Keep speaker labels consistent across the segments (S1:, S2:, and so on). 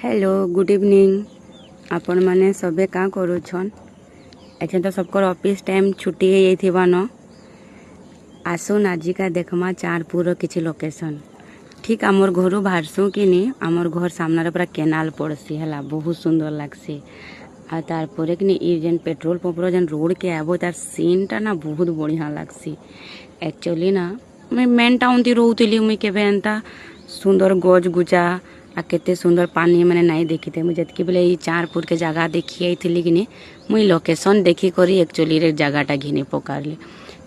S1: Hello good evening. आपण माने सबे का करूछन? अच्छा तो सबकर ऑफिस टाइम छुट्टी हो जाइथिबा न। आसुन आजिका देखमा चारपुर किछि लोकेशन। ठीक आमर घरु बाहरसु कि नी आमर घर सामने पूरा केनाल पड़सी हला, बहुत सुंदर लागसी। आ तार परे कि नी ई जेन पेट्रोल पंप रो जेन रोड के आबो तार सीन टा ना बहुत बढ़िया लागसी। एक्चुअली ना मैं मेन टाउन ती रहउतिली, मुई केबे एंता सुंदर गज गुजा आ केते सुंदर पानी मैंने नहीं देखी थे। मुझे जतकी बेले ई चारपुर के जगह देखी आईथिली कि नी मुई लोकेशन देखी करी एक्चुअली रे जगहटा घिनी पकारली।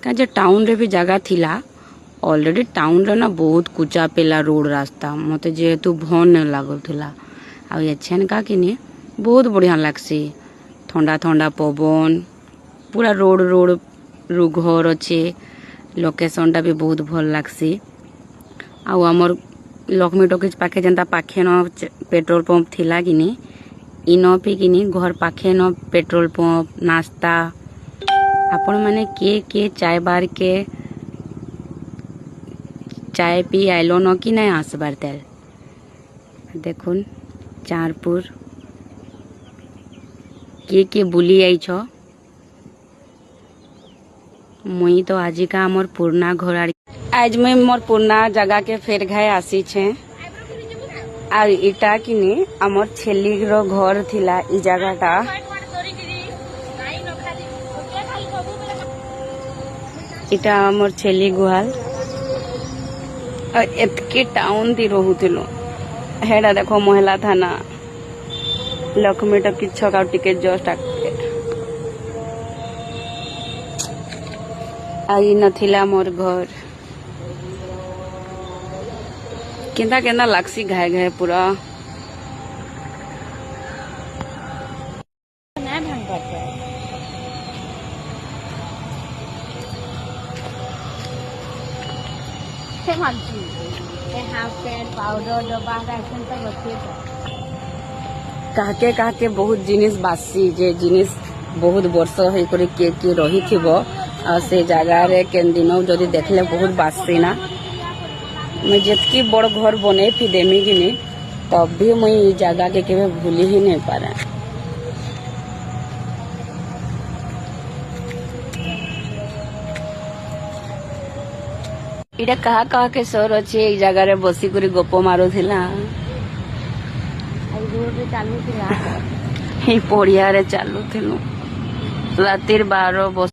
S1: का जे टाउन रे भी जगह थिला ऑलरेडी टाउन रे ना बहुत कुचा पेला रोड रास्ता मते जेहेतु भन लागुला। आ एछेन का कि नी बहुत बढ़िया लागसी, ठंडा ठंडा पवन पूरा रोड रोड रु घर अच्छे। लोकेशनटा भी बहुत भल लागसी। आ हमर लक्ष्मी टॉकीज पाखे जनता पाखे न पेट्रोल पंप थिला कि नी इन भी कि नी घर पाखे न पेट्रोल पंप नाश्ता आपण माने के चाय बार के चाय पी आइलो न कि नहीं आसबार तेल देखुन चारपुर के बुली आई छ। मुई तो आजिका आमर पुराना घर आज मैं मोर पुराना जगह के फेर घाय आसी छे। आ इटा कि नी आमर छेली रो घर थिला ई जगहटा। इटा आमर छेली गुहाल एतके टाउन दी रहूतिलो। हेडा देखो महिला थाना लक्ष्मी टॉकीज छका टिके जस्ट आके आई नथिला मोर घर। केंदा केंदा लागसी घाय घाय पूरा। काके काके बहुत जिनिस बासी जे जिनिस बहुत वर्ष है करे के रही थिबो आ से जगह रे केन दिनो जदी देखले बहुत बासी ना। मैं जितकी बड़ घर बने थी देमी कि नी तब भी मुई जगह के केवे भूली ही नहीं पारे। इटा कहा कहा के सर अच्छे एक जगह रे बसी करी गप मारो थिला। पड़िया रे चालू थिलु रातिर 12 बस